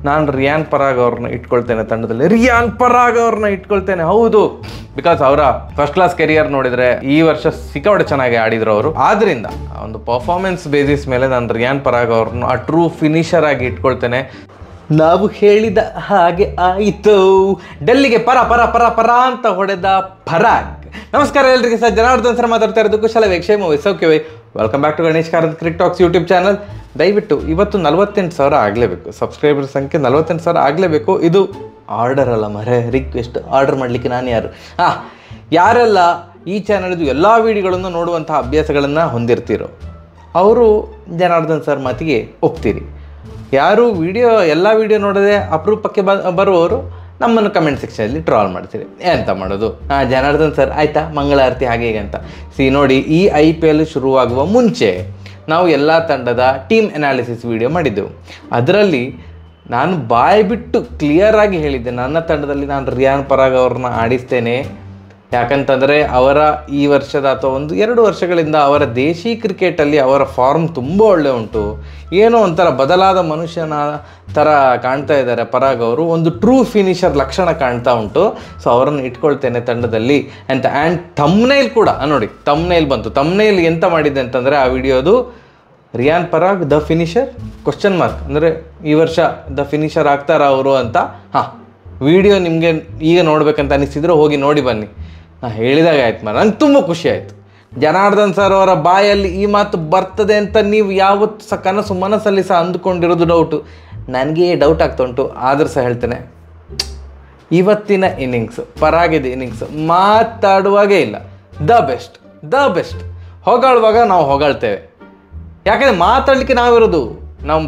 ನಾನು ರಿಯಾನ್ ಪರಾಗ್ ಅವ್ರನ್ನ ಇಟ್ಕೊಳ್ತೇನೆ ತಂಡದಲ್ಲಿ. ರಿಯಾನ್ ಪರಾಗ್ ಅವ್ರನ್ನ ಇಟ್ಕೊಳ್ತೇನೆ, ಹೌದು, ಬಿಕಾಸ್ ಅವರ ಫಸ್ಟ್ ಕ್ಲಾಸ್ ಕೆರಿಯರ್ ನೋಡಿದರೆ ಈ ವರ್ಷ ಸಿಕ್ಕಾಪಟ್ಟೆ ಚೆನ್ನಾಗಿ ಆಡಿದ್ರು ಅವರು. ಆದ್ದರಿಂದ ಒಂದು ಪರ್ಫಾರ್ಮೆನ್ಸ್ ಬೇಸಿಸ್ ಮೇಲೆ ನಾನು ರಿಯಾನ್ ಪರಾಗ್ ಅವ್ರನ್ನ ಆ ಟ್ರೂ ಫಿನಿಷರ್ ಆಗಿ ಇಟ್ಕೊಳ್ತೇನೆ. ನಾವು ಹೇಳಿದ ಹಾಗೆ ಆಯಿತು. ಡೆಲ್ಲಿಗೆ ಪರ ಪರ ಪರ ಪರ ಅಂತ ಹೊಡೆದ ಪರಾಗ್. ನಮಸ್ಕಾರ ಎಲ್ರಿಗೆ, ಸರ್ ಜನಾರ್ದನ್ ಸರ್ ಮಾತಾಡ್ತಾ ಇರೋದು. ಕುಶಲವೇ, ಕ್ಷೇಮವೇ, ಸೌಖ್ಯವೇ? Welcome back to Ganesh Karanth cricket talks YouTube channel. ದಯವಿಟ್ಟು ಇವತ್ತು 48,000 ಆಗಲೇಬೇಕು, ಸಬ್ಸ್ಕ್ರೈಬರ್ ಸಂಖ್ಯೆ 48,000 ಆಗಲೇಬೇಕು. ಇದು ಆರ್ಡರ್ ಅಲ್ಲ ಮರೆ, ರಿಕ್ವೆಸ್ಟ್. ಆರ್ಡರ್ ಮಾಡಲಿಕ್ಕೆ ನಾನು ಯಾರು? ಯಾರೆಲ್ಲ ಈ ಚಾನಲ್ದು ಎಲ್ಲ ವೀಡಿಯೋಗಳನ್ನು ನೋಡುವಂತಹ ಅಭ್ಯಾಸಗಳನ್ನು ಹೊಂದಿರ್ತೀರೋ ಅವರು ಜನಾರ್ದನ್ ಸರ್ ಮಾತಿಗೆ ಒಪ್ತೀರಿ. ಯಾರು ಎಲ್ಲ ವೀಡಿಯೋ ನೋಡದೆ ಅಪರೂಪಕ್ಕೆ ಬರುವವರು ನಮ್ಮನ್ನು ಕಮೆಂಟ್ ಸೆಕ್ಷನಲ್ಲಿ ಟ್ರಾಲ್ ಮಾಡ್ತೀರಿ. ಎಂತ ಮಾಡೋದು? ಜನಾರ್ದನ್ ಸರ್ ಆಯಿತಾ ಮಂಗಳಾರತಿ ಹಾಗೆ ಹೀಗೆ ಅಂತ. ನೋಡಿ, ಈ IPL ಶುರುವಾಗುವ ಮುಂಚೆ ನಾವು ಎಲ್ಲ ತಂಡದ ಟೀಮ್ ಅನಾಲಿಸಿಸ್ ವಿಡಿಯೋ ಮಾಡಿದ್ದೆವು. ಅದರಲ್ಲಿ ನಾನು ಬಾಯಿ ಬಿಟ್ಟು ಕ್ಲಿಯರಾಗಿ ಹೇಳಿದ್ದೆ, ನನ್ನ ತಂಡದಲ್ಲಿ ನಾನು ರಿಯಾನ್ ಪರಾಗ್ ಅವ್ರನ್ನ ಆಡಿಸ್ತೇನೆ. ಯಾಕಂತಂದರೆ ಅವರ ಈ ವರ್ಷದ ಅಥವಾ 1-2 ವರ್ಷಗಳಿಂದ ಅವರ ದೇಶಿ ಕ್ರಿಕೆಟಲ್ಲಿ ಅವರ ಫಾರ್ಮ್ ತುಂಬ ಒಳ್ಳೆ ಉಂಟು. ಏನೋ ಒಂಥರ ಬದಲಾದ ಮನುಷ್ಯನ ಥರ ಕಾಣ್ತಾ ಇದ್ದಾರೆ ಪರಾಗ್ ಅವರು. ಒಂದು ಟ್ರೂ ಫಿನಿಷರ್ ಲಕ್ಷಣ ಕಾಣ್ತಾ ಉಂಟು. ಸೊ ಅವರನ್ನು ಇಟ್ಕೊಳ್ತೇನೆ ತಂಡದಲ್ಲಿ ಅಂತ. ಆ್ಯಂಡ್ ಥಂಬ್ನೈಲ್ ಕೂಡ ನೋಡಿ, ಥಂಬ್ನೈಲ್ ಬಂತು. ಥಂಬ್ನೈಲ್ ಎಂತ ಮಾಡಿದ್ದೆ ಅಂತಂದರೆ ಆ ವಿಡಿಯೋದು ರಿಯಾನ್ ಪರಾಗ್ ದ ಫಿನಿಷರ್ ? ಅಂದರೆ ಈ ವರ್ಷ ದ ಫಿನಿಷರ್ ಆಗ್ತಾರ ಅವರು ಅಂತ. ವಿಡಿಯೋ ನಿಮಗೆ ಈಗ ನೋಡ್ಬೇಕಂತ ಅನಿಸಿದ್ರೆ ಹೋಗಿ ನೋಡಿ ಬನ್ನಿ. ನಾನು ಹೇಳಿದಾಗ ಆಯ್ತು ನಂಗೆ ತುಂಬ ಖುಷಿ ಆಯಿತು. ಜನಾರ್ದನ್ ಸರ್ ಅವರ ಬಾಯಲ್ಲಿ ಈ ಮಾತು ಬರ್ತದೆ ಅಂತ ನೀವು ಯಾವತ್ತು ಕನಸು ಮನಸ್ಸಲ್ಲಿ ಅಂದುಕೊಂಡಿರೋದು ಡೌಟು. ನನಗೆ ಡೌಟ್ ಆಗ್ತಾ ಉಂಟು, ಆದರೂ ಸಹ ಹೇಳ್ತೇನೆ, ಇವತ್ತಿನ ಇನ್ನಿಂಗ್ಸ್, ಪರಾಗಿದ ಇನ್ನಿಂಗ್ಸ್ ಮಾತಾಡುವಾಗೇ ಇಲ್ಲ. The best. ಹೊಗಳುವಾಗ ನಾವು ಹೊಗಳ್ತೇವೆ, ಯಾಕಂದರೆ ಮಾತಾಡಲಿಕ್ಕೆ ನಾವಿರೋದು. ನಾವು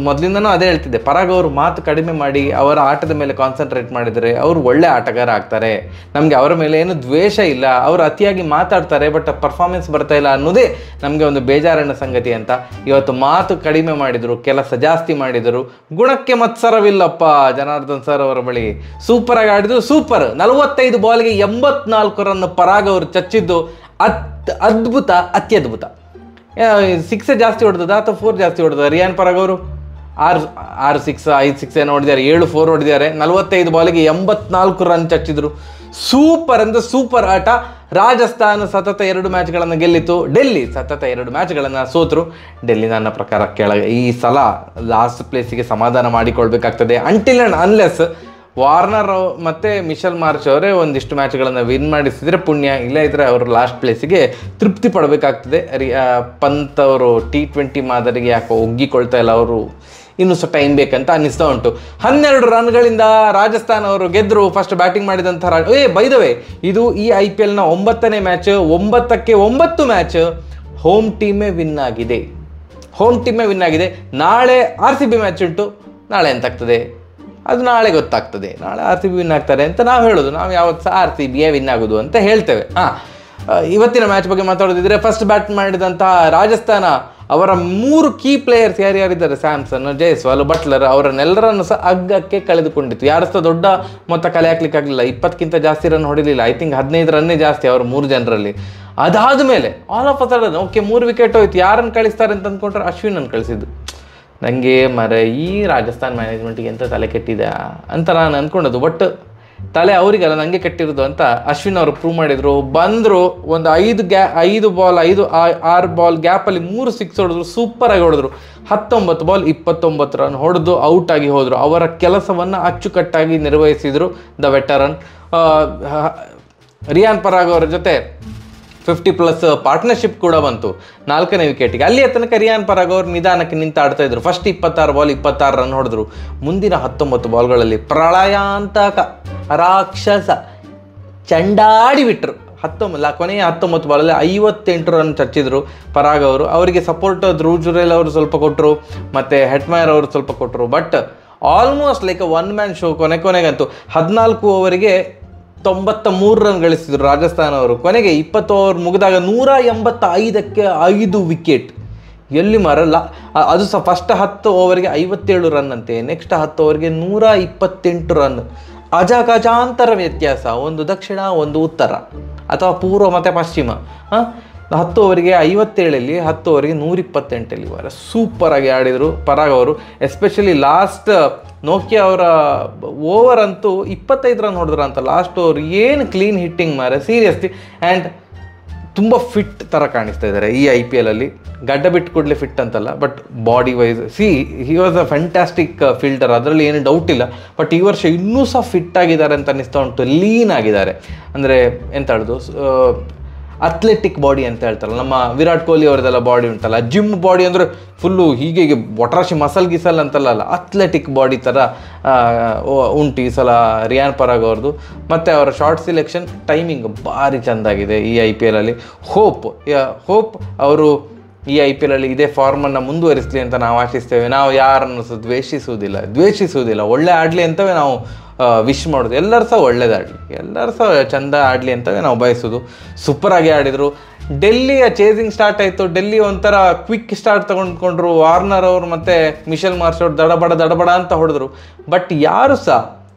ಮೊದಲಿಂದನೂ ಅದೇ ಹೇಳ್ತಿದ್ದೆ, ಪರಾಗ್ ಅವರು ಮಾತು ಕಡಿಮೆ ಮಾಡಿ ಅವರ ಆಟದ ಮೇಲೆ ಕಾನ್ಸಂಟ್ರೇಟ್ ಮಾಡಿದರೆ ಅವರು ಒಳ್ಳೆ ಆಟಗಾರ ಆಗ್ತಾರೆ. ನಮಗೆ ಅವರ ಮೇಲೆ ಏನು ದ್ವೇಷ ಇಲ್ಲ. ಅವರು ಅತಿಯಾಗಿ ಮಾತಾಡ್ತಾರೆ ಬಟ್ ಪರ್ಫಾರ್ಮೆನ್ಸ್ ಬರ್ತಾ ಇಲ್ಲ ಅನ್ನೋದೇ ನಮಗೆ ಒಂದು ಬೇಜಾರಿನ ಸಂಗತಿ ಅಂತ. ಇವತ್ತು ಮಾತು ಕಡಿಮೆ ಮಾಡಿದರು, ಕೆಲಸ ಜಾಸ್ತಿ ಮಾಡಿದರು. ಗುಣಕ್ಕೆ ಮತ್ಸರವಿಲ್ಲಪ್ಪ ಜನಾರ್ದನ್ ಸರ್ ಅವರ ಬಳಿ. ಸೂಪರಾಗಿ ಆಡಿದ್ರು. ಸೂಪರ್. 45 ಬಾಲ್ಗೆ 84 ರನ್ ಪರಾಗ್ ಅವರು ಚಚ್ಚಿದ್ದು ಅದ್ಭುತ, ಅತ್ಯದ್ಭುತ. 6 ಜಾಸ್ತಿ ಹೊಡೆದ ಅಥವಾ 4 ಜಾಸ್ತಿ ಹೊಡೆದ ರಿಯಾನ್ ಪರಾಗ್ ಅವರು? 6 6 5 6 ಏನೋ ಹೊಡೆದಿದ್ದಾರೆ, 7 4 ಹೊಡೆದಿದ್ದಾರೆ. 45 ಬಾಲಿಗೆ 84 ರನ್ ಚಚ್ಚಿದ್ರು. ಸೂಪರ್ ಅಂದರೆ ಸೂಪರ್ ಆಟ. ರಾಜಸ್ಥಾನ ಸತತ 2 ಮ್ಯಾಚ್ಗಳನ್ನು ಗೆಲ್ಲಿತು. ಡೆಲ್ಲಿ ಸತತ 2 ಮ್ಯಾಚ್ಗಳನ್ನು ಸೋತರು. ಡೆಲ್ಲಿ ನನ್ನ ಪ್ರಕಾರ ಈ ಸಲ ಲಾಸ್ಟ್ ಪ್ಲೇಸಿಗೆ ಸಮಾಧಾನ ಮಾಡಿಕೊಳ್ಬೇಕಾಗ್ತದೆ. ಅಂಟಿಲ್ ಆ್ಯಂಡ್ ಅನ್ಲೆಸ್ ವಾರ್ನರ್ ಮತ್ತು ಮಿಶೆಲ್ ಮಾರ್ಚ್ ಅವರೇ ಒಂದಿಷ್ಟು ಮ್ಯಾಚ್ಗಳನ್ನು ವಿನ್ ಮಾಡಿಸಿದರೆ ಪುಣ್ಯ. ಇಲ್ಲ ಇದ್ದರೆ ಅವರು ಲಾಸ್ಟ್ ಪ್ಲೇಸಿಗೆ ತೃಪ್ತಿ ಪಡಬೇಕಾಗ್ತದೆ. ಪಂತ್ ಅವರು T20 ಮಾದರಿಗೆ ಯಾಕೋ ಒಗ್ಗಿಕೊಳ್ತಾ ಇಲ್ಲ, ಅವರು ಇನ್ನೂ ಸಹ ಟೈಮ್ ಬೇಕಂತ ಅನ್ನಿಸ್ತಾ ಉಂಟು. 12 ರನ್ಗಳಿಂದ ರಾಜಸ್ಥಾನ್ ಅವರು ಗೆದ್ದರು. ಫಸ್ಟ್ ಬ್ಯಾಟಿಂಗ್ ಮಾಡಿದಂಥ ಬೈ ದ ವೇ, ಇದು ಈ IPLನ 9ನೇ ಮ್ಯಾಚ್. 9ಕ್ಕೆ 9 ಮ್ಯಾಚ್ ಹೋಮ್ ಟೀಮೇ ವಿನ್ ಆಗಿದೆ. ನಾಳೆ RCB ಮ್ಯಾಚ್ ಉಂಟು. ನಾಳೆ ಎಂತಾಗ್ತದೆ ಅದು ನಾಳೆ ಗೊತ್ತಾಗ್ತದೆ. ನಾಳೆ RCB ವಿನ್ ಆಗ್ತಾರೆ ಅಂತ ನಾವು ಹೇಳೋದು. ನಾವು ಯಾವತ್ತು ಸಹ RCBಯೇ ವಿನ್ ಆಗೋದು ಅಂತ ಹೇಳ್ತೇವೆ. ಇವತ್ತಿನ ಮ್ಯಾಚ್ ಬಗ್ಗೆ ಮಾತಾಡೋದಿದ್ರೆ, ಫಸ್ಟ್ ಬ್ಯಾಟ್ ಮಾಡಿದಂಥ ರಾಜಸ್ಥಾನ ಅವರ 3 ಕೀ ಪ್ಲೇಯರ್ಸ್ ಯಾರ್ಯಾರಿದ್ದಾರೆ, ಸ್ಯಾಮ್ಸನ್, ಜೈಸ್ವಾಲ್, ಬಟ್ಲರ್, ಅವರನ್ನೆಲ್ಲರನ್ನು ಸಹ ಅಗ್ಗಕ್ಕೆ ಕಳೆದುಕೊಂಡಿತ್ತು. ಯಾರು ಸಹ ದೊಡ್ಡ ಮೊತ್ತ ಕಲೆ ಹಾಕ್ಲಿಕ್ಕಾಗಲಿಲ್ಲ. 20ಕ್ಕಿಂತ ಜಾಸ್ತಿ ರನ್ ಹೊಡಿಲಿಲ್ಲ. ಐ ಥಿಂಕ್ 15 ರನ್ನೇ ಜಾಸ್ತಿ ಅವರು 3 ಜನರಲ್ಲಿ. ಅದಾದ ಮೇಲೆ all of a sudden 3 wicket ಹೋಯ್ತು. ಯಾರನ್ನು ಕಳಿಸ್ತಾರೆ ಅಂತ ಅಂದ್ಕೊಂಡ್ರೆ ಅಶ್ವಿನನ್ನು ಕಳಿಸಿದ್ದು. ನನಗೆ ಈ ರಾಜಸ್ಥಾನ್ ಮ್ಯಾನೇಜ್ಮೆಂಟಿಗೆ ಎಂತ ತಲೆ ಕೆಟ್ಟಿದೆ ಅಂತ ನಾನು ಅಂದ್ಕೊಂಡದ್ದು. ಬಟ್ ತಲೆ ಅವರಿಗೆಲ್ಲ ನನಗೆ ಕೆಟ್ಟಿರೋದು ಅಂತ ಅಶ್ವಿನ್ ಅವರು ಪ್ರೂವ್ ಮಾಡಿದರು. ಬಂದರು, ಒಂದು 5 ಬಾಲ್ 6 ಬಾಲ್ ಗ್ಯಾಪಲ್ಲಿ 3 6 ಹೊಡೆದ್ರು. ಸೂಪರಾಗಿ ಹೊಡೆದ್ರು. 19 ಬಾಲ್ 29 ರನ್ ಹೊಡೆದು ಔಟ್ ಆಗಿ ಹೋದರು. ಅವರ ಕೆಲಸವನ್ನು ಅಚ್ಚುಕಟ್ಟಾಗಿ ನಿರ್ವಹಿಸಿದರು ದ ವೆಟರನ್. ರಿಯಾನ್ ಪರಾಗ್ ಅವರ ಜೊತೆ 50+ ಪಾರ್ಟ್ನರ್ಶಿಪ್ ಕೂಡ ಬಂತು 4ನೇ ವಿಕೆಟಿಗೆ. ಅಲ್ಲಿಯ ತನಕ ರಿಯಾನ್ ಪರಾಗ್ ಅವರು ನಿಧಾನಕ್ಕೆ ನಿಂತು ಆಡ್ತಾ ಇದ್ರು. ಫಸ್ಟ್ 26 ಬಾಲ್ 26 ರನ್ ಹೊಡೆದ್ರು. ಮುಂದಿನ 19 ಬಾಲ್ಗಳಲ್ಲಿ ಪ್ರಳಯಾಂತಕ ರಾಕ್ಷಸ ಚಂಡಾಡಿ ಬಿಟ್ಟರು. ಕೊನೆಯ 19 ಬಾಲಲ್ಲಿ 58 ರನ್ ಚಚ್ಚಿದ್ರು ಪರಾಗ್ ಅವರು. ಅವರಿಗೆ ಸಪೋರ್ಟ್ ಧ್ರುವ್ ಜುರೇಲ್ ಅವರು ಸ್ವಲ್ಪ ಕೊಟ್ಟರು, ಮತ್ತು ಹೆಟ್ಮೈರ್ ಅವರು ಸ್ವಲ್ಪ ಕೊಟ್ಟರು. But almost like 1 man show. ಕೊನೆಗಂತೂ 14 ಓವರಿಗೆ 93 ರನ್ ಗಳಿಸಿದ್ರು ರಾಜಸ್ಥಾನ ಅವರು. ಕೊನೆಗೆ 20 ಓವರ್ ಮುಗಿದಾಗ 185ಕ್ಕೆ 5 ವಿಕೆಟ್. ಎಲ್ಲಿ ಮರಲ್ಲ ಅದು ಸಹ ಫಸ್ಟ್ 10 ಓವರ್ಗೆ 57 ರನ್ ಅಂತೆ. ನೆಕ್ಸ್ಟ್ 10 ಓವರ್ಗೆ 128 ರನ್. ಅಜಗಜಾಂತರ ವ್ಯತ್ಯಾಸ. ಒಂದು ದಕ್ಷಿಣ, ಒಂದು ಉತ್ತರ, ಅಥವಾ ಪೂರ್ವ ಮತ್ತು ಪಶ್ಚಿಮ. 10 ಓವರಿಗೆ 57 10 ಓವರಿಗೆ 128 ಸೂಪರಾಗಿ ಆಡಿದರು ಪರಾಗ್ ಅವರು. ಎಸ್ಪೆಷಲಿ ಲಾಸ್ಟ್ ನೋಕಿಯಾ ಅವರ ಓವರ್ ಅಂತೂ 25 ರನ್ ಹೊಡೆದ್ರು ಅಂತ ಲಾಸ್ಟ್ ಓವರ್. ಏನು ಕ್ಲೀನ್ ಹಿಟ್ಟಿಂಗ್ ಮಾರೆ ಸೀರಿಯಸ್ಲಿ. ಆ್ಯಂಡ್ ತುಂಬ ಫಿಟ್ ಥರ ಕಾಣಿಸ್ತಾ ಇದ್ದಾರೆ ಈ IPL ಅಲ್ಲಿ. ಗಡ್ಡ ಬಿಟ್ಟು ಕೂಡಲೇ ಫಿಟ್ ಅಂತಲ್ಲ, but body wise he was a fantastic fielder, ಅದರಲ್ಲಿ ಏನು ಡೌಟ್ ಇಲ್ಲ. ಬಟ್ ಈ ವರ್ಷ ಇನ್ನೂ ಸಹ ಫಿಟ್ ಆಗಿದ್ದಾರೆ ಅಂತ ಅನ್ನಿಸ್ತಾ ಉಂಟು. ಲೀನ್ ಆಗಿದ್ದಾರೆ, ಅಂದರೆ ಎಂತ ಹೇಳೋದು, ಅಥ್ಲೆಟಿಕ್ ಬಾಡಿ ಅಂತ ಹೇಳ್ತಾರಲ್ಲ, ನಮ್ಮ ವಿರಾಟ್ ಕೊಹ್ಲಿ ಅವ್ರದ್ದೆಲ್ಲ ಬಾಡಿ ಉಂಟಲ್ಲ, ಜಿಮ್ ಬಾಡಿ ಅಂದರೆ ಫುಲ್ಲು ಹೀಗೆ ಒಟ್ರಾಶಿ ಮಸಲ್ ಗಿಸಲ್ ಅಂತಲ್ಲ, ಅಥ್ಲೆಟಿಕ್ ಬಾಡಿ ಥರ ಉಂಟು ಈ ಸಲ ರಿಯಾನ್ ಪರಾಗ್ ಅವ್ರದ್ದು. ಮತ್ತು ಅವರ ಶಾರ್ಟ್ ಸಿಲೆಕ್ಷನ್ ಟೈಮಿಂಗ್ ಭಾರಿ ಚೆಂದಾಗಿದೆ ಈ IPL ಅಲ್ಲಿ. ಹೋಪ್ ಅವರು ಈ IPL ಅಲ್ಲಿ ಇದೇ ಫಾರ್ಮನ್ನು ಮುಂದುವರಿಸಲಿ ಅಂತ ನಾವು ಆಶಿಸ್ತೇವೆ. ನಾವು ಯಾರನ್ನು ದ್ವೇಷಿಸುವುದಿಲ್ಲ, ಒಳ್ಳೆ ಆಡಲಿ ಅಂತವೇ ನಾವು ವಿಶ್ ಮಾಡೋದು. ಎಲ್ಲರೂ ಸಹ ಒಳ್ಳೇದಾಡಲಿ, ಎಲ್ಲರೂ ಸಹ ಚೆಂದ ಆಡಲಿ ಅಂತವೇ ನಾವು ಬಯಸೋದು. ಸೂಪರಾಗಿ ಆಡಿದರು. ಡೆಲ್ಲಿಯ ಚೇಸಿಂಗ್ ಸ್ಟಾರ್ಟ್ ಆಯಿತು. ಡೆಲ್ಲಿ ಒಂಥರ ಕ್ವಿಕ್ ಸ್ಟಾರ್ಟ್ ತೊಗೊಂಡ್ಕೊಂಡ್ರು. ವಾರ್ನರ್ ಅವರು ಮತ್ತು ಮಿಶೆಲ್ ಮಾರ್ಷ್ ಅವರು ದಡಬಡ ಅಂತ ಹೊಡೆದ್ರು. ಬಟ್ ಯಾರು ಸಹ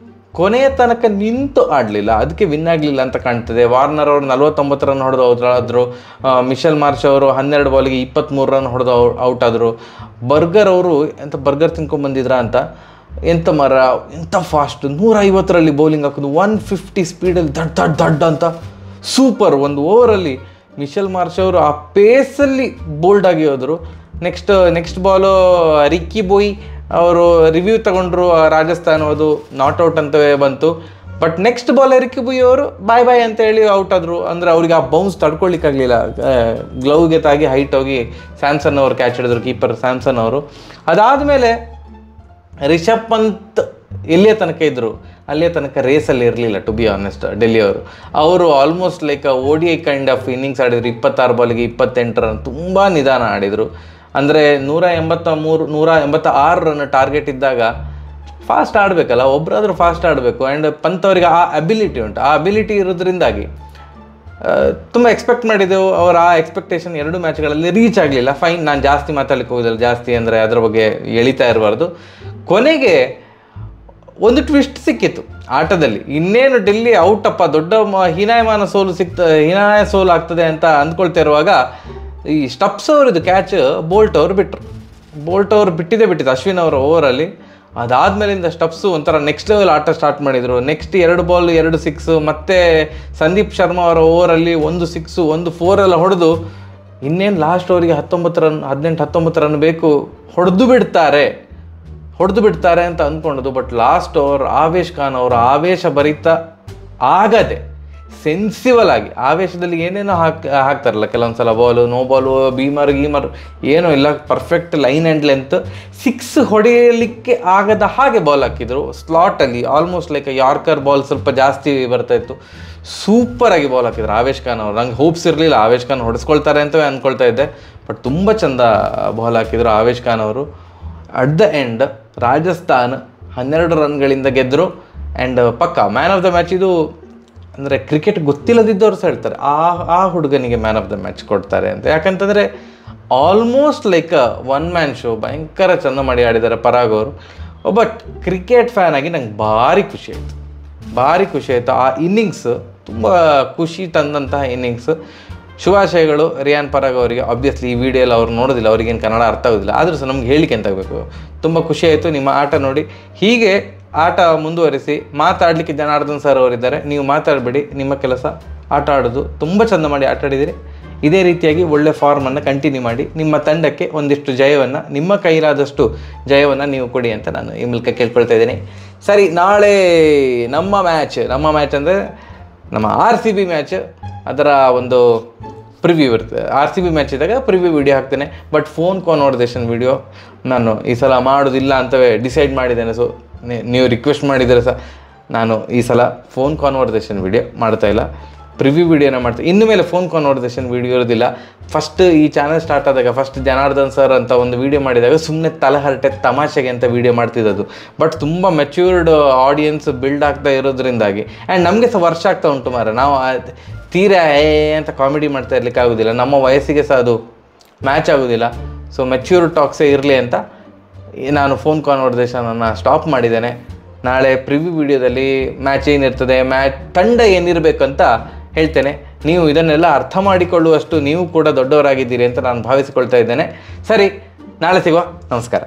ಕೊನೆಯ ತನಕ ನಿಂತು ಆಡಲಿಲ್ಲ, ಅದಕ್ಕೆ ವಿನ್ ಆಗಲಿಲ್ಲ ಅಂತ ಕಾಣ್ತದೆ. ವಾರ್ನರ್ ಅವರು 49 ರನ್ ಹೊಡೆದು ಔಟಾದರು. ಮಿಶೆಲ್ ಮಾರ್ಷ್ ಅವರು 12 ಬಾಲಿಗೆ 23 ರನ್ ಹೊಡೆದು ಔಟ್ ಆದರು. ಬರ್ಗರ್ ಅವರು ಬರ್ಗರ್ ತಿನ್ಕೊಂಡ್ಬಂದಿದ್ರಾ ಅಂತ, ಎಂಥ ಫಾಸ್ಟ್ 150ರಲ್ಲಿ ಬೌಲಿಂಗ್ ಹಾಕೋದು, 150 ಸ್ಪೀಡಲ್ಲಿ ದಡ್ ಅಂತ ಸೂಪರ್. ಒಂದು ಓವರಲ್ಲಿ ಮಿಶೆಲ್ ಮಾರ್ಷ್ ಅವರು ಆ ಪೇಸಲ್ಲಿ ಬೋಲ್ಡ್ ಆಗಿ ಹೋದರು. ನೆಕ್ಸ್ಟ್ ಬಾಲು ರಿಕ್ಕಿ ಬೋಯ್ ಅವರು ರಿವ್ಯೂ ತಗೊಂಡ್ರು. ರಾಜಸ್ಥಾನ ಅದು ನಾಟ್ಔಟ್ ಅಂತವೇ ಬಂತು. ಬಟ್ ನೆಕ್ಸ್ಟ್ ಬಾಲ್ ರಿಕ್ಕಿ ಬೋಯ್ ಅವರು ಬಾಯ್ ಅಂತ ಹೇಳಿ ಔಟ್ ಆದರು. ಅಂದರೆ ಅವ್ರಿಗೆ ಆ ಬೌನ್ಸ್ ತಡ್ಕೊಳ್ಳಿಕ್ಕಾಗಲಿಲ್ಲ, ಗ್ಲೌಗೆ ತಾಗಿ ಹೈಟ್ ಹೋಗಿ ಸ್ಯಾಮ್ಸನ್ ಅವರು ಕ್ಯಾಚ್ ಹಿಡಿದ್ರು, ಕೀಪರ್ ಸ್ಯಾಮ್ಸನ್ ಅವರು. ಅದಾದಮೇಲೆ ರಿಷಬ್ ಪಂತ್ ಎಲ್ಲಿಯ ತನಕ ಇದ್ದರು, ಅಲ್ಲಿಯ ತನಕ ರೇಸಲ್ಲಿ ಇರಲಿಲ್ಲ ಟು ಬಿ ಆನೆಸ್ಟ್. ಡೆಲ್ಲಿಯವರು almost like ODI kind of innings ಆಡಿದರು. 26 ಬಾಲಿಗೆ 28 ರನ್, ತುಂಬ ನಿಧಾನ ಆಡಿದರು. ಅಂದರೆ 186 ರನ್ ಟಾರ್ಗೆಟ್ ಇದ್ದಾಗ ಫಾಸ್ಟ್ ಆಡಬೇಕಲ್ಲ, ಒಬ್ಬರಾದರೂ ಫಾಸ್ಟ್ ಆಡಬೇಕು. ಆ್ಯಂಡ್ ಪಂತ್ ಅವರಿಗೆ ಆ ಅಬಿಲಿಟಿ ಉಂಟು. ಆ ಅಬಿಲಿಟಿ ಇರೋದ್ರಿಂದಾಗಿ ತುಂಬ ಎಕ್ಸ್ಪೆಕ್ಟ್ ಮಾಡಿದ್ದೆವು. ಅವರ ಆ ಎಕ್ಸ್ಪೆಕ್ಟೇಷನ್ 2 ಮ್ಯಾಚ್ಗಳಲ್ಲಿ ರೀಚ್ ಆಗಲಿಲ್ಲ. ಫೈನ್, ನಾನು ಜಾಸ್ತಿ ಮಾತಾಡಲಿಕ್ಕೆ ಹೋಗೋದಿಲ್ಲ, ಜಾಸ್ತಿ ಅಂದರೆ ಅದರ ಬಗ್ಗೆ ಎಳಿತಾ ಇರಬಾರ್ದು. ಕೊನೆಗೆ ಒಂದು ಟ್ವಿಸ್ಟ್ ಸಿಕ್ಕಿತ್ತು ಆಟದಲ್ಲಿ. ಇನ್ನೇನು ಡೆಲ್ಲಿ ಔಟಪ್ಪ, ದೊಡ್ಡ ಹೀನಾಯ ಸೋಲು ಆಗ್ತದೆ ಅಂತ ಅಂದ್ಕೊಳ್ತಾ ಇರುವಾಗ ಈ ಸ್ಟಪ್ಸ್ ಅವರದ್ದು ಕ್ಯಾಚ್ ಬೋಲ್ಟ್ ಅವರು ಬಿಟ್ಟಿದ್ದು ಅಶ್ವಿನ್ ಅವರ ಓವರಲ್ಲಿ. ಅದಾದಮೇಲಿಂದ ಸ್ಟಪ್ಸು ಒಂಥರ ನೆಕ್ಸ್ಟ್ ಲೆವೆಲ್ ಆಟ ಸ್ಟಾರ್ಟ್ ಮಾಡಿದರು. ನೆಕ್ಸ್ಟ್ 2 ಬಾಲ್ 2 ಸಿಕ್ಸು, ಮತ್ತು ಸಂದೀಪ್ ಶರ್ಮಾ ಅವರ ಓವರಲ್ಲಿ 1 ಸಿಕ್ಸು 1 4 ಎಲ್ಲ ಹೊಡೆದು, ಇನ್ನೇನು ಲಾಸ್ಟ್ ಓವರಿಗೆ 18-19 ರನ್ ಬೇಕು, ಹೊಡೆದು ಬಿಡ್ತಾರೆ ಅಂತ ಅಂದ್ಕೊಂಡದು. But last over Avesh Khan ಅವರು ಆವೇಶ ಭರಿತ ಆಗದೆ ಸೆನ್ಸಿಬಲ್ ಆಗಿ, ಆವೇಶದಲ್ಲಿ ಏನೇನೋ ಹಾಕ್ತಾರಲ್ಲ ಕೆಲವೊಂದು ಸಲ, ಬಾಲು ನೋ ಬಾಲು ಗೀಮರ್ ಏನೂ ಇಲ್ಲ, ಪರ್ಫೆಕ್ಟ್ ಲೈನ್ ಆ್ಯಂಡ್ ಲೆಂತ್, 6 ಹೊಡೆಯಲಿಕ್ಕೆ ಆಗದ ಹಾಗೆ ಬಾಲ್ ಹಾಕಿದರು ಸ್ಲಾಟಲ್ಲಿ. ಆಲ್ಮೋಸ್ಟ್ ಲೈಕ್ ಯಾರ್ಕರ್ ಬಾಲ್ ಸ್ವಲ್ಪ ಜಾಸ್ತಿ ಬರ್ತಾಯಿತ್ತು. ಸೂಪರಾಗಿ ಬಾಲ್ ಹಾಕಿದ್ರು ಆವೇಶ್ ಖಾನ್ ಅವರು. ನಂಗೆ ಹೋಪ್ಸ್ ಇರಲಿಲ್ಲ ಆವೇಶ್ ಖಾನ್ ಹೊಡೆಸ್ಕೊಳ್ತಾರೆ ಅಂತವೇ ಅಂದ್ಕೊಳ್ತಾ ಇದ್ದೆ. ಬಟ್ ತುಂಬ ಚೆಂದ ಬಾಲ್ ಹಾಕಿದರು ಆವೇಶ್ ಖಾನ್ ಅವರು. ಅಟ್ ದ ಎಂಡ್ ರಾಜಸ್ಥಾನ್ 12 ರನ್ಗಳಿಂದ ಗೆದ್ದರು. ಆ್ಯಂಡ್ ಪಕ್ಕ ಮ್ಯಾನ್ ಆಫ್ ದ ಮ್ಯಾಚ್ ಇದು, ಅಂದರೆ ಕ್ರಿಕೆಟ್ ಗೊತ್ತಿಲ್ಲದಿದ್ದವರು ಸಹ ಹೇಳ್ತಾರೆ ಆ ಹುಡುಗನಿಗೆ ಮ್ಯಾನ್ ಆಫ್ ದ ಮ್ಯಾಚ್ ಕೊಡ್ತಾರೆ ಅಂತ. ಯಾಕಂತಂದರೆ ಆಲ್ಮೋಸ್ಟ್ ಲೈಕ್ 1 ಮ್ಯಾನ್ ಶೋ ಭಯಂಕರ ಚೆಂದ ಮಾಡಿ ಆಡಿದ್ದಾರೆ ಪರಾಗ್ ಅವರು. ಒಬ್ಬ ಕ್ರಿಕೆಟ್ ಫ್ಯಾನ್ ಆಗಿ ನಂಗೆ ಭಾರಿ ಖುಷಿ ಆಯಿತು. ಆ ಇನ್ನಿಂಗ್ಸ್ ತುಂಬ ಖುಷಿ ತಂದಂತಹ ಇನ್ನಿಂಗ್ಸ್. ಶುಭಾಶಯಗಳು ರಿಯಾನ್ ಪರಾಗ್ ಅವರಿಗೆ. ಆಬ್ವಿಯಸ್ಲಿ ಈ ವಿಡಿಯೋಲ್ಲಿ ಅವ್ರು ನೋಡೋದಿಲ್ಲ, ಅವ್ರಿಗೇನು ಕನ್ನಡ ಅರ್ಥ ಆಗೋದಿಲ್ಲ, ಆದರೂ ಸಹ ನಮ್ಗೆ ಹೇಳಿಕೆ ಅಂತ ಆಗಬೇಕು. ತುಂಬ ಖುಷಿ ಆಯಿತು ನಿಮ್ಮ ಆಟ ನೋಡಿ. ಹೀಗೆ ಆಟ ಮುಂದುವರಿಸಿ. ಮಾತಾಡಲಿಕ್ಕೆ ಜನಾರ್ದನ್ ಸರ್ ಅವರಿದ್ದಾರೆ, ನೀವು ಮಾತಾಡಬೇಡಿ, ನಿಮ್ಮ ಕೆಲಸ ಆಟ ಆಡೋದು. ತುಂಬ ಚೆಂದ ಮಾಡಿ ಆಟ ಆಡಿದಿರಿ. ಇದೇ ರೀತಿಯಾಗಿ ಒಳ್ಳೆ ಫಾರ್ಮನ್ನು ಕಂಟಿನ್ಯೂ ಮಾಡಿ. ನಿಮ್ಮ ತಂಡಕ್ಕೆ ಒಂದಿಷ್ಟು ಜಯವನ್ನು, ನಿಮ್ಮ ಕೈಲಾದಷ್ಟು ಜಯವನ್ನು ನೀವು ಕೊಡಿ ಅಂತ ನಾನು ಈ ಮೂಲಕ ಕೇಳ್ಕೊಳ್ತಾ ಇದ್ದೀನಿ. ಸರಿ, ನಾಳೆ ನಮ್ಮ ಮ್ಯಾಚ್ ಅಂದರೆ ನಮ್ಮ RCB ಮ್ಯಾಚ್, ಅದರ ಒಂದು ಪ್ರಿವ್ಯೂ ಇರ್ತದೆ. RCB ಮ್ಯಾಚ್ ಇದ್ದಾಗ ಪ್ರಿವ್ಯೂ ವಿಡಿಯೋ ಹಾಕ್ತೇನೆ. ಬಟ್ ಫೋನ್ ಕಾನ್ವರ್ಸೇಷನ್ ವಿಡಿಯೋ ನಾನು ಈ ಸಲ ಮಾಡೋದಿಲ್ಲ ಅಂತವೇ ಡಿಸೈಡ್ ಮಾಡಿದ್ದೇನೆ. ಸೊ ನೀವು ರಿಕ್ವೆಸ್ಟ್ ಮಾಡಿದರೆ ಸಹ ನಾನು ಈ ಸಲ ಫೋನ್ ಕಾನ್ವರ್ಸೇಷನ್ ವಿಡಿಯೋ ಮಾಡ್ತಾಯಿಲ್ಲ, ಪ್ರಿವ್ಯೂ ವಿಡಿಯೋನ ಮಾಡ್ತೀನಿ. ಇನ್ನು ಮೇಲೆ ಫೋನ್ ಕಾನ್ವರ್ಸೇಷನ್ ವಿಡಿಯೋ ಇರೋದಿಲ್ಲ. ಫಸ್ಟ್ ಈ ಚಾನಲ್ ಸ್ಟಾರ್ಟ್ ಆದಾಗ ಫಸ್ಟ್ ಜನಾರ್ದನ್ ಸರ್ ಅಂತ ಒಂದು ವಿಡಿಯೋ ಮಾಡಿದಾಗ ಸುಮ್ಮನೆ ತಲೆಹರಟೆ ತಮಾಷೆಗೆ ಅಂತ ವಿಡಿಯೋ ಮಾಡ್ತಿದ್ದದು. ಬಟ್ ತುಂಬ ಮೆಚ್ಯೂರ್ಡ್ ಆಡಿಯನ್ಸ್ ಬಿಲ್ಡ್ ಆಗ್ತಾ ಇರೋದ್ರಿಂದಾಗಿ, ಆ್ಯಂಡ್ ನಮಗೆ ಸಹ ವರ್ಷ ಆಗ್ತಾ ಉಂಟು ಮಾರ, ನಾವು ತೀರಾ ಅಂತ ಕಾಮಿಡಿ ಮಾಡ್ತಾ ಇರಲಿಕ್ಕೆ ಆಗೋದಿಲ್ಲ, ನಮ್ಮ ವಯಸ್ಸಿಗೆ ಸಹ ಅದು ಮ್ಯಾಚ್ ಆಗೋದಿಲ್ಲ. ಸೊ ಮೆಚ್ಯೂರ್ ಟಾಕ್ಸೇ ಇರಲಿ ಅಂತ ನಾನು ಫೋನ್ ಕಾನ್ವರ್ಸೇಷನನ್ನು ಸ್ಟಾಪ್ ಮಾಡಿದ್ದೇನೆ. ನಾಳೆ ಪ್ರಿವ್ಯೂ ವಿಡಿಯೋದಲ್ಲಿ ಮ್ಯಾಚ್ ಏನಿರ್ತದೆ, ತಂಡ ಏನಿರಬೇಕಂತ ಹೇಳ್ತೇನೆ. ನೀವು ಇದನ್ನೆಲ್ಲ ಅರ್ಥ ಮಾಡಿಕೊಳ್ಳುವಷ್ಟು ನೀವು ಕೂಡ ದೊಡ್ಡವರಾಗಿದ್ದೀರಿ ಅಂತ ನಾನು ಭಾವಿಸಿಕೊಳ್ತಾ ಇದ್ದೇನೆ. ಸರಿ, ನಾಳೆ ಸಿಗುವ. ನಮಸ್ಕಾರ.